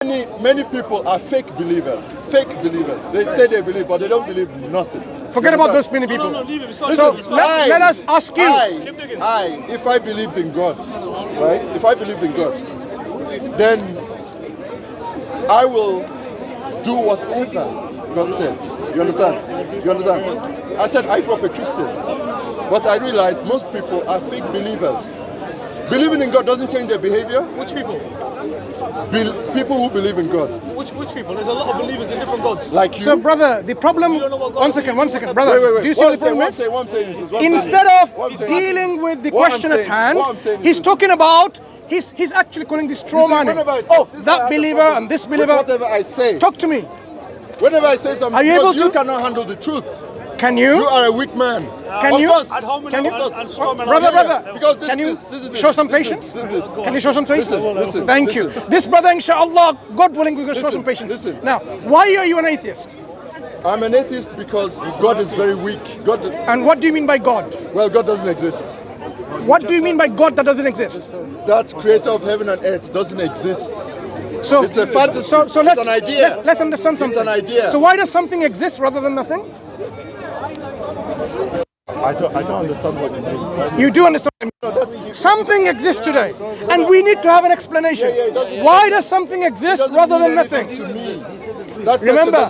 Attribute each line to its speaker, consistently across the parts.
Speaker 1: Many people are fake believers. Fake believers. They say they believe, but they don't believe nothing.
Speaker 2: Forget about those many people.
Speaker 3: No, leave it.
Speaker 2: So let us ask you.
Speaker 1: If I believed in God, right? If I believed in God, then I will do whatever God says. You understand? You understand? I said I grew up a Christian, but I realized most people are fake believers. Believing in God doesn't change their behavior.
Speaker 3: Which people?
Speaker 1: People who believe in God.
Speaker 3: Which people? There's a lot of believers in different gods.
Speaker 1: Like you.
Speaker 2: So, brother, the problem. One second, brother.
Speaker 1: Wait.
Speaker 2: Do you see what the problem is? Instead of dealing with the question at hand, he's talking about. He's actually calling this straw manning. Oh, that believer and this believer.
Speaker 1: Whatever I say.
Speaker 2: Talk to me.
Speaker 1: Whenever I say something,
Speaker 2: are you able to?
Speaker 1: You cannot handle the truth.
Speaker 2: Can you?
Speaker 1: You are a weak man.
Speaker 2: Can you?
Speaker 3: Can you?
Speaker 2: Brother,
Speaker 1: because
Speaker 2: can you
Speaker 1: this
Speaker 2: show some patience? Can you show some patience?
Speaker 1: Listen,
Speaker 2: Thank you. This brother, inshallah, God willing, we're going to show some patience. Now, why are you an atheist?
Speaker 1: I'm an atheist because God is very weak. God.
Speaker 2: And what do you mean by God?
Speaker 1: Well, God doesn't exist.
Speaker 2: What do you mean by God that doesn't exist?
Speaker 1: That creator of heaven and earth doesn't exist.
Speaker 2: So
Speaker 1: it's a fantasy.
Speaker 2: So
Speaker 1: it's an idea.
Speaker 2: Let's understand something.
Speaker 1: It's an idea.
Speaker 2: So why does something exist rather than nothing?
Speaker 1: I don't understand what you mean.
Speaker 2: You do understand. Something exists today, and we need to have an explanation. Why does something exist rather than nothing? Remember,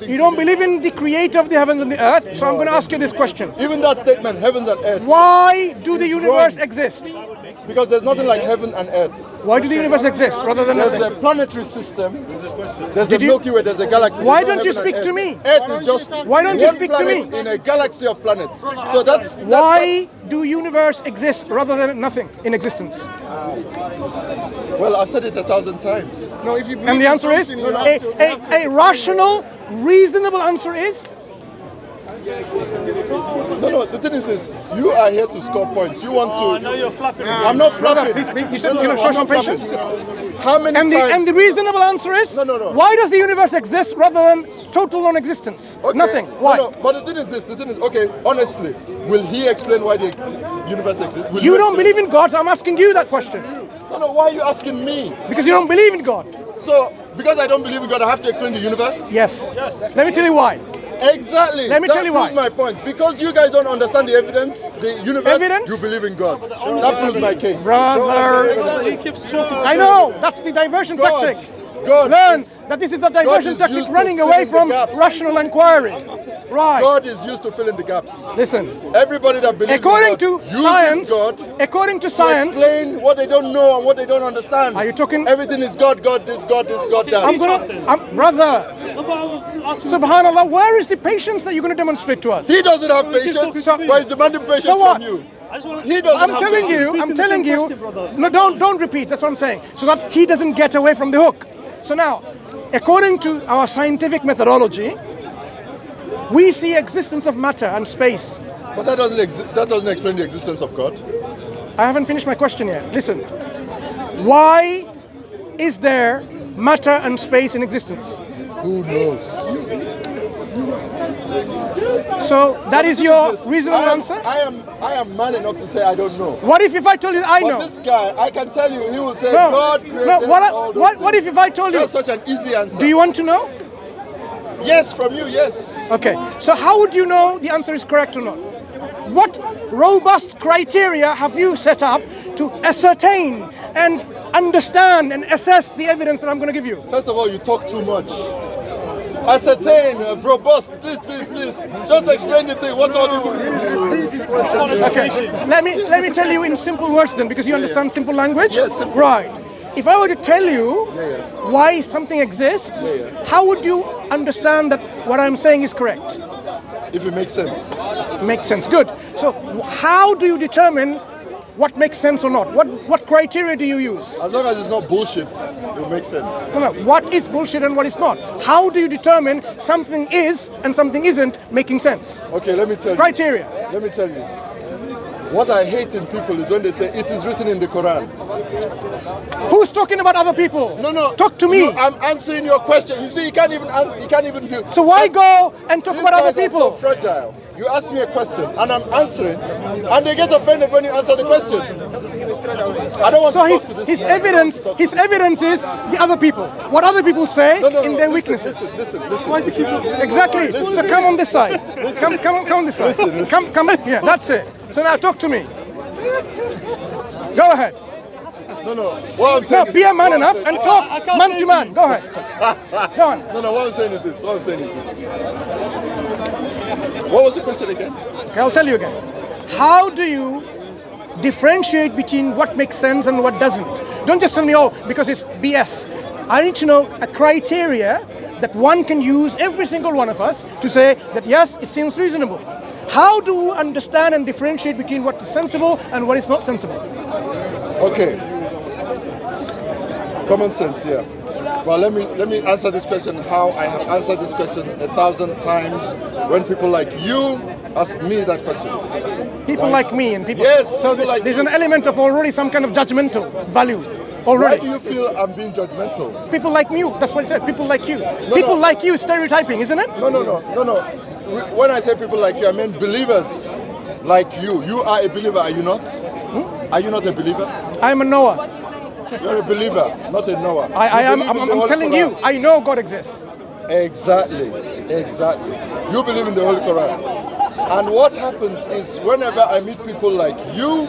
Speaker 2: you don't believe in the creator of the heavens and the earth, so I'm going to ask you this question.
Speaker 1: Even that statement, heavens and earth.
Speaker 2: Why do the universe exist?
Speaker 1: Because there's nothing like heaven and earth.
Speaker 2: Why do the universe exist rather than nothing?
Speaker 1: There's a planetary system. There's a Milky Way. There's a galaxy.
Speaker 2: Why don't you speak to me?
Speaker 1: Earth is just
Speaker 2: why don't you speak to me
Speaker 1: in a galaxy of planets? So that's
Speaker 2: why do universe exist rather than nothing in existence?
Speaker 1: Well, I've said it 1,000 times.
Speaker 3: No, if you
Speaker 2: and the answer is a rational, reasonable answer is.
Speaker 1: No, the thing is this. You are here to score points. You want to...
Speaker 3: No, you're flapping.
Speaker 1: I'm not flapping.
Speaker 2: You said show some patience.
Speaker 1: How many times...
Speaker 2: And the reasonable answer is...
Speaker 1: No.
Speaker 2: Why does the universe exist rather than total non-existence?
Speaker 1: Okay.
Speaker 2: Nothing. Why?
Speaker 1: No, but the thing is this. The thing is, okay, honestly, will he explain why the universe exists?
Speaker 2: You don't believe in God, so I'm asking you that question.
Speaker 1: No, why are you asking me?
Speaker 2: Because you don't believe in God.
Speaker 1: So, because I don't believe in God, I have to explain the universe?
Speaker 2: Yes. Let me tell you why.
Speaker 1: Exactly.
Speaker 2: Let me tell you why.
Speaker 1: That proves my point. Because you guys don't understand the evidence, the universe,
Speaker 2: evidence?
Speaker 1: you believe in God. That proves my case.
Speaker 2: Brother.
Speaker 3: He keeps talking.
Speaker 2: I know. That's the diversion tactic.
Speaker 1: God
Speaker 2: Learn that this is the diversion tactic running away from rational inquiry. Right.
Speaker 1: God is used to fill in the gaps.
Speaker 2: Listen.
Speaker 1: Everybody that believes
Speaker 2: according
Speaker 1: in God
Speaker 2: to science, according to science,
Speaker 1: explain what they don't know and what they don't understand.
Speaker 2: Are you talking?
Speaker 1: Everything is God, this, God that.
Speaker 2: Brother. Subhanallah, where is the patience that you're going to demonstrate to us?
Speaker 1: He doesn't have patience, but he's demanding patience from you.
Speaker 2: I'm telling you. No, don't repeat. That's what I'm saying. So that he doesn't get away from the hook. So now, according to our scientific methodology, we see existence of matter and space.
Speaker 1: But that doesn't explain the existence of God.
Speaker 2: I haven't finished my question yet. Listen. Why is there matter and space in existence?
Speaker 1: Who knows?
Speaker 2: So that is your reasonable answer?
Speaker 1: I am man enough to say I don't know.
Speaker 2: What if I told you I know?
Speaker 1: But this guy, I can tell you, he will say God created all those
Speaker 2: what if I told you?
Speaker 1: That's such an easy answer.
Speaker 2: Do you want to know?
Speaker 1: Yes, from you, yes.
Speaker 2: Okay, so how would you know the answer is correct or not? What robust criteria have you set up to ascertain and understand and assess the evidence that I'm going to give you?
Speaker 1: First of all, you talk too much. Ascertain, robust, this. Just explain the thing. What's all the...
Speaker 2: Okay, let me tell you in simple words then, because you understand simple language?
Speaker 1: Yes, simple.
Speaker 2: Right. If I were to tell you why something exists, how would you understand that what I'm saying is correct?
Speaker 1: If it makes sense.
Speaker 2: Makes sense, good. So how do you determine what makes sense or not? What criteria do you use?
Speaker 1: As long as it's not bullshit, it makes sense.
Speaker 2: No, what is bullshit and what is not? How do you determine something is and something isn't making sense?
Speaker 1: Okay, let me tell you.
Speaker 2: Criteria.
Speaker 1: Let me tell you. What I hate in people is when they say it is written in the Quran.
Speaker 2: Who's talking about other people?
Speaker 1: No.
Speaker 2: Talk to me.
Speaker 1: No, I'm answering your question. You see, you can't even do.
Speaker 2: So why go and talk about other people?
Speaker 1: These guys are so fragile. you ask me a question and I'm answering, and they get offended when you answer the question. I don't want
Speaker 2: So
Speaker 1: to talk to this
Speaker 2: his
Speaker 1: man.
Speaker 2: evidence is the other people. What other people say in their weaknesses.
Speaker 1: Listen.
Speaker 2: Exactly.
Speaker 1: Listen.
Speaker 2: So come on this side.
Speaker 1: Listen.
Speaker 2: Come on this side.
Speaker 1: Listen.
Speaker 2: Come here. That's it. So now talk to me. Go ahead.
Speaker 1: No. What I'm saying
Speaker 2: No, be a man enough and talk man to man. Go ahead. Go on.
Speaker 1: No, what I'm saying is this. What was the question again?
Speaker 2: Okay, I'll tell you again. How do you differentiate between what makes sense and what doesn't? Don't just tell me, oh, because it's BS. I need to know a criteria that one can use, every single one of us, to say that yes, it seems reasonable. How do you understand and differentiate between what is sensible and what is not sensible?
Speaker 1: Okay. Common sense, yeah. Well, let me answer this question how I have answered this question 1,000 times when people like you ask me that question.
Speaker 2: People like me and people.
Speaker 1: Yes,
Speaker 2: So
Speaker 1: people like
Speaker 2: there's
Speaker 1: you.
Speaker 2: an element of already some kind of judgmental value already.
Speaker 1: Why do you feel I'm being judgmental?
Speaker 2: People like you. That's what I said. People like you.
Speaker 1: No,
Speaker 2: People
Speaker 1: no.
Speaker 2: like you. Stereotyping, isn't it?
Speaker 1: No. When I say people like you, I mean believers like you. You are a believer, are you not? Are you not a believer?
Speaker 2: I'm a Noah.
Speaker 1: You're a believer, not a Noah.
Speaker 2: I
Speaker 1: You
Speaker 2: am.
Speaker 1: believe in the
Speaker 2: I'm
Speaker 1: Holy
Speaker 2: telling
Speaker 1: Quran.
Speaker 2: you. I know God exists.
Speaker 1: Exactly. You believe in the Holy Quran. And what happens is whenever I meet people like you,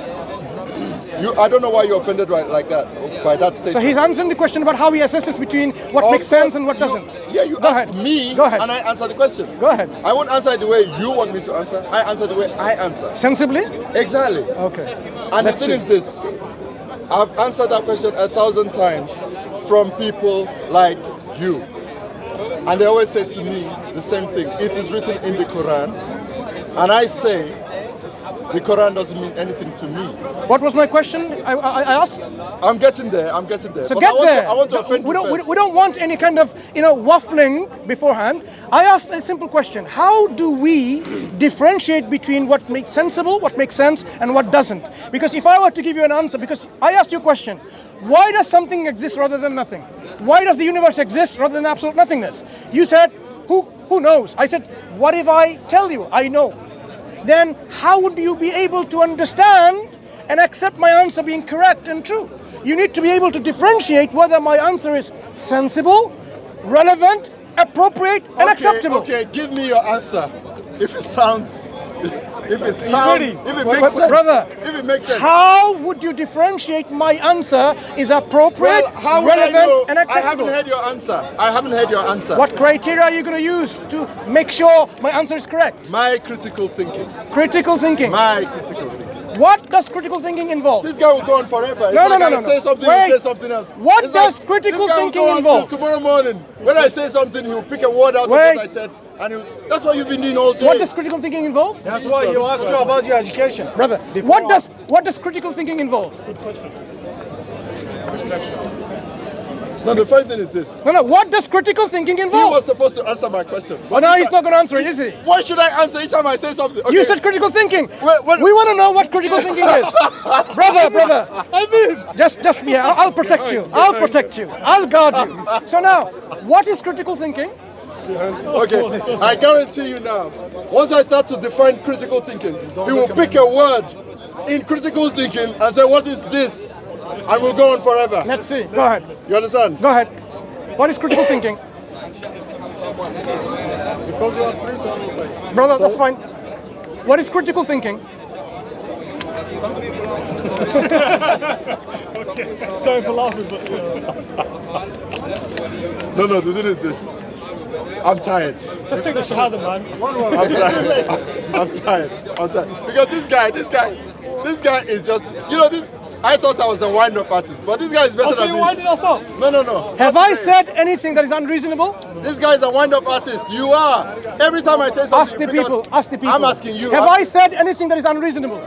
Speaker 1: I don't know why you're offended like that by that statement.
Speaker 2: So he's answering the question about how he assesses between what
Speaker 1: Of
Speaker 2: makes sense
Speaker 1: course,
Speaker 2: and what
Speaker 1: you-
Speaker 2: doesn't.
Speaker 1: Yeah, you
Speaker 2: Go
Speaker 1: ask
Speaker 2: ahead.
Speaker 1: me
Speaker 2: Go ahead.
Speaker 1: and I answer the question.
Speaker 2: Go ahead.
Speaker 1: I won't answer it the way you want me to answer. I answer the way I answer.
Speaker 2: Sensibly?
Speaker 1: Exactly.
Speaker 2: Okay.
Speaker 1: And
Speaker 2: Let's
Speaker 1: the thing
Speaker 2: see.
Speaker 1: is this, I've answered that question 1,000 times from people like you. And they always say to me the same thing. It is written in the Quran. And I say, the Quran doesn't mean anything to me.
Speaker 2: What was my question? I asked.
Speaker 1: I'm getting there.
Speaker 2: So
Speaker 1: But
Speaker 2: get there.
Speaker 1: I want to offend
Speaker 2: we
Speaker 1: you
Speaker 2: don't.
Speaker 1: first.
Speaker 2: We don't want any kind of waffling beforehand. I asked a simple question: how do we differentiate between what makes sensible, what makes sense, and what doesn't? Because if I were to give you an answer, because I asked you a question, why does something exist rather than nothing? Why does the universe exist rather than absolute nothingness? You said, who knows? I said, what if I tell you I know? Then how would you be able to understand and accept my answer being correct and true? You need to be able to differentiate whether my answer is sensible, relevant, appropriate, and acceptable.
Speaker 1: Okay, give me your answer. If it sounds, if it makes
Speaker 2: Brother,
Speaker 1: sense. If it makes sense.
Speaker 2: how would you differentiate my answer is appropriate,
Speaker 1: Well, how would I
Speaker 2: relevant,
Speaker 1: know?
Speaker 2: and
Speaker 1: I
Speaker 2: acceptable?
Speaker 1: haven't heard your answer.
Speaker 2: What criteria are you going to use to make sure my answer is correct?
Speaker 1: My critical thinking.
Speaker 2: Critical thinking.
Speaker 1: My critical thinking.
Speaker 2: What does critical thinking involve?
Speaker 1: This guy will go on forever. It's
Speaker 2: No,
Speaker 1: like
Speaker 2: no,
Speaker 1: I
Speaker 2: no.
Speaker 1: say something,
Speaker 2: Wait.
Speaker 1: he'll say something else.
Speaker 2: What
Speaker 1: It's
Speaker 2: does
Speaker 1: like,
Speaker 2: critical
Speaker 1: this guy will
Speaker 2: thinking
Speaker 1: go on
Speaker 2: involve?
Speaker 1: till tomorrow morning. When I say something, he'll pick a word out of
Speaker 2: Wait.
Speaker 1: what I said, and that's what you've been doing all day.
Speaker 2: What does critical thinking involve?
Speaker 3: That's why you ask her about your education.
Speaker 2: Brother, what does critical thinking involve?
Speaker 1: No, the funny thing is this.
Speaker 2: No, what does critical thinking
Speaker 1: He
Speaker 2: involve?
Speaker 1: was supposed to answer my question.
Speaker 2: Well, now he's not going to answer it, is he?
Speaker 1: Why should I answer each time I say something? Okay.
Speaker 2: You said critical thinking.
Speaker 1: Well,
Speaker 2: We want to know what critical thinking is. Brother. I moved. Just me. I'll protect you. I'll protect you. I'll guard you. So now, what is critical thinking?
Speaker 1: Okay, I guarantee you now, once I start to define critical thinking, he will pick a word in critical thinking and say, what is this? And we'll go on forever.
Speaker 2: Let's see. Go ahead.
Speaker 1: You understand?
Speaker 2: Go ahead. What is critical thinking? Brother, that's fine. What is critical thinking?
Speaker 3: Sorry for laughing, but
Speaker 1: No, the thing is this. I'm tired.
Speaker 3: just take the shahada, man.
Speaker 1: I'm tired. Because this guy is just, this. I thought I was a wind-up artist, but this guy is better
Speaker 3: Oh, so
Speaker 1: than
Speaker 3: you
Speaker 1: me.
Speaker 3: winded us up?
Speaker 1: No.
Speaker 2: Have I said anything that is unreasonable?
Speaker 1: This guy is a wind-up artist. You are. Every time I say something,
Speaker 2: Ask the
Speaker 1: you pick
Speaker 2: people.
Speaker 1: out-
Speaker 2: Ask the people.
Speaker 1: I'm asking you.
Speaker 2: Have I said anything that is unreasonable?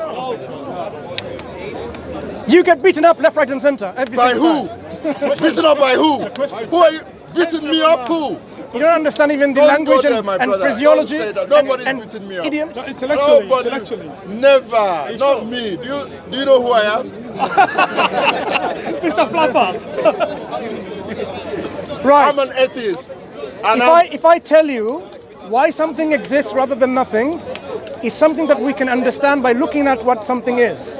Speaker 2: You get beaten up left, right, and center every
Speaker 1: By
Speaker 2: single
Speaker 1: who?
Speaker 2: time.
Speaker 1: Beaten up by who? Who are you? Beating me up? Who?
Speaker 2: You don't understand even the
Speaker 1: Don't
Speaker 2: language
Speaker 1: go there,
Speaker 2: and,
Speaker 1: my
Speaker 2: and
Speaker 1: brother.
Speaker 2: physiology
Speaker 1: Don't say that.
Speaker 2: and,
Speaker 1: Nobody's
Speaker 2: and
Speaker 1: beating me up.
Speaker 2: idioms.
Speaker 3: Intellectually.
Speaker 1: Nobody. Never. Not me. Do you know who I am?
Speaker 3: Mr. Flapper.
Speaker 2: Right.
Speaker 1: I'm an atheist. And
Speaker 2: If I tell you why something exists rather than nothing is something that we can understand by looking at what something is.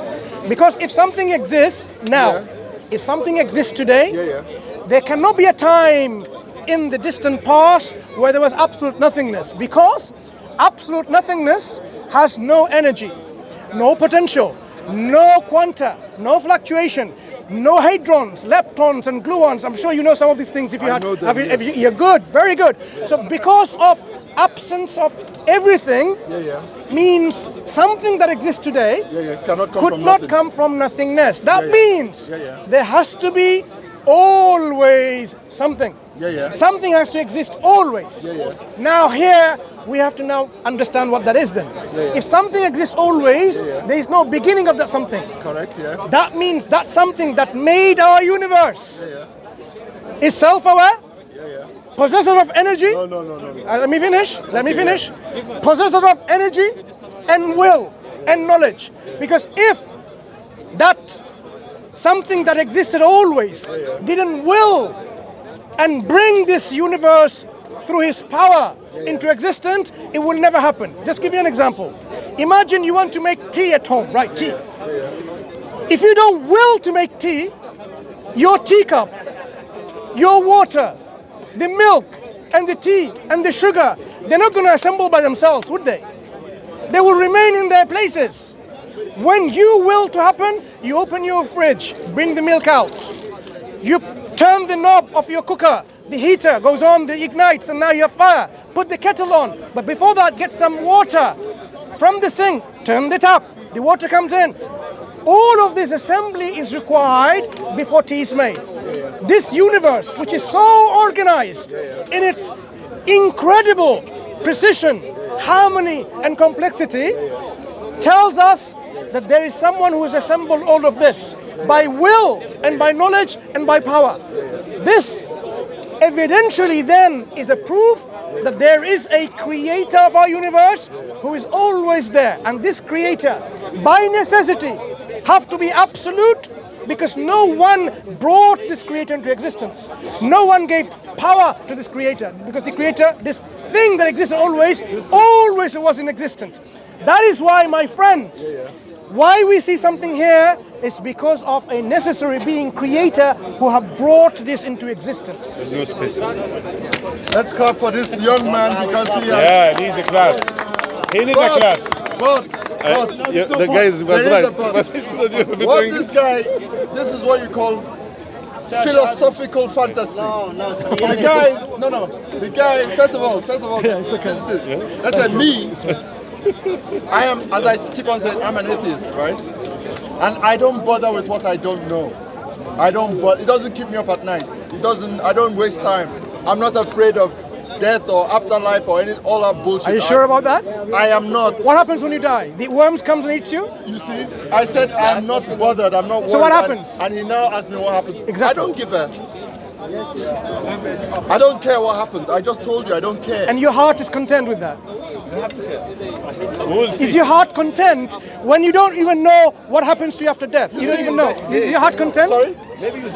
Speaker 2: Because if something exists now, if something exists today, there cannot be a time in the distant past where there was absolute nothingness, because absolute nothingness has no energy, no potential, no quanta, no fluctuation, no hadrons, leptons and gluons. I'm sure you know some of these things if you you're good, very good. So because of absence of everything means something that exists today could not come from nothingness. That means there has to be always something. Something has to exist always. Now here we have to now understand what that is then. If something exists always, there is no beginning of that something.
Speaker 1: Correct,
Speaker 2: That means that something that made our universe is self-aware, possessor of energy.
Speaker 1: No.
Speaker 2: Let me finish. Possessor of energy and will and knowledge. Because if that something that existed always didn't will and bring this universe through his power into existence, it will never happen. Just give you an example. Imagine you want to make tea at home, right? Tea. If you don't will to make tea, your teacup, your water, the milk and the tea and the sugar, they're not going to assemble by themselves, would they? They will remain in their places. When you will to happen, you open your fridge, bring the milk out. You turn the knob of your cooker, the heater goes on, it ignites, and now you have fire. Put the kettle on. But before that, get some water from the sink, turn the tap, the water comes in. All of this assembly is required before tea is made. This universe, which is so organized in its incredible precision, harmony, and complexity, tells us that there is someone who has assembled all of this by will and by knowledge and by power. This evidentially then is a proof that there is a creator of our universe who is always there. And this creator, by necessity, have to be absolute, because no one brought this creator into existence. No one gave power to this creator, because the creator, this thing that existed always was in existence. That is why, my friend, why we see something here is because of a necessary being, creator, who have brought this into existence.
Speaker 4: There's no space.
Speaker 1: Let's clap for this young man, because he has...
Speaker 4: Yeah, he needs a class. He needs a class.
Speaker 1: But
Speaker 4: the guy was right.
Speaker 1: What this guy, this is what you call philosophical fantasy. The guy, first of all, it's okay. Let's say me, I am, as I keep on saying, I'm an atheist, right? And I don't bother with what I don't know. It doesn't keep me up at night. I don't waste time. I'm not afraid of death or afterlife or all that bullshit.
Speaker 2: Are you sure about that?
Speaker 1: I am not.
Speaker 2: What happens when you die? The worms comes and eats you?
Speaker 1: You see, I said I'm not bothered, I'm not worried.
Speaker 2: So what happens?
Speaker 1: And he now asks me what happens.
Speaker 2: Exactly.
Speaker 1: I don't give a... I don't care what happens. I just told you I don't care.
Speaker 2: And your heart is content with that?
Speaker 1: You have to care.
Speaker 4: We'll see.
Speaker 2: Is your heart content when you don't even know what happens to you after death? You don't even know. Is your heart content?
Speaker 1: Sorry?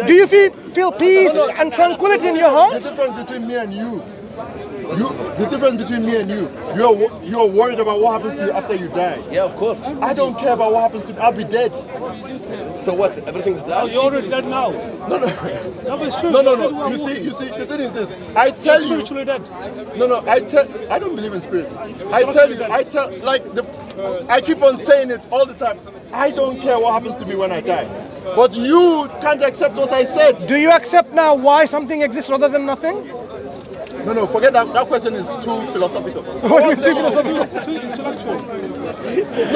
Speaker 2: Do you feel peace and tranquility in your heart?
Speaker 1: The difference between me and you, the difference between me and you're worried about what happens to you after you die.
Speaker 5: Yeah, of course.
Speaker 1: I don't care about what happens to me. I'll be dead.
Speaker 5: So what? Everything's black?
Speaker 3: Oh, you're already dead now.
Speaker 1: No.
Speaker 3: No, it's true.
Speaker 1: No. You see, the thing is this. I tell you.
Speaker 3: Spiritually dead.
Speaker 1: No. I don't believe in spirits. I keep on saying it all the time. I don't care what happens to me when I die. But you can't accept what I said.
Speaker 2: Do you accept now why something exists rather than nothing?
Speaker 1: No, forget that. That question is too philosophical.
Speaker 2: Too philosophical.
Speaker 3: Too intellectual.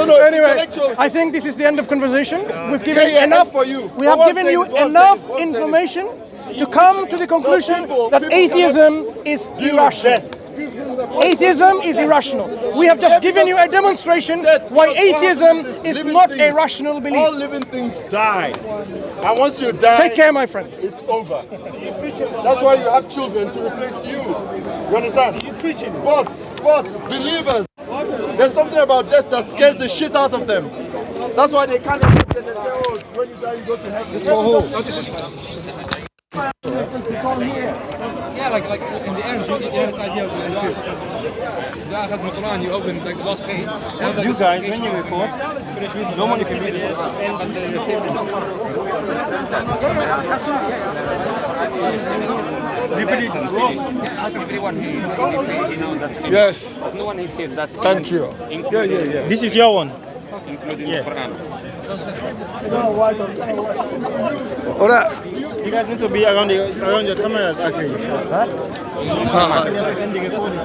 Speaker 1: No,
Speaker 2: Anyway,
Speaker 1: intellectual.
Speaker 2: I think this is the end of conversation. We've given
Speaker 1: Yeah,
Speaker 2: enough
Speaker 1: for you.
Speaker 2: We have given you enough information to come to the conclusion that atheism is irrational. Atheism is irrational. We have just given you a demonstration why atheism is not a rational
Speaker 1: All
Speaker 2: belief.
Speaker 1: living things die. And once you die,
Speaker 2: Take care, my friend.
Speaker 1: it's over. That's why you have children to replace you. You understand? But believers, there's something about death that scares the shit out of them. That's why they can't accept it. They say, oh, when you die, you go to heaven. This for who?
Speaker 6: Yeah, like in the end, you have this idea of Dawah has the Quran, you open like the last page.
Speaker 3: You guys, when you record, no one can read it.
Speaker 1: Yes.
Speaker 7: No one has said that.
Speaker 1: Thank you.
Speaker 3: This is your one.
Speaker 7: Including the Quran.
Speaker 1: Alright.
Speaker 3: You guys need to be around your cameras, actually. Huh? Ending recording.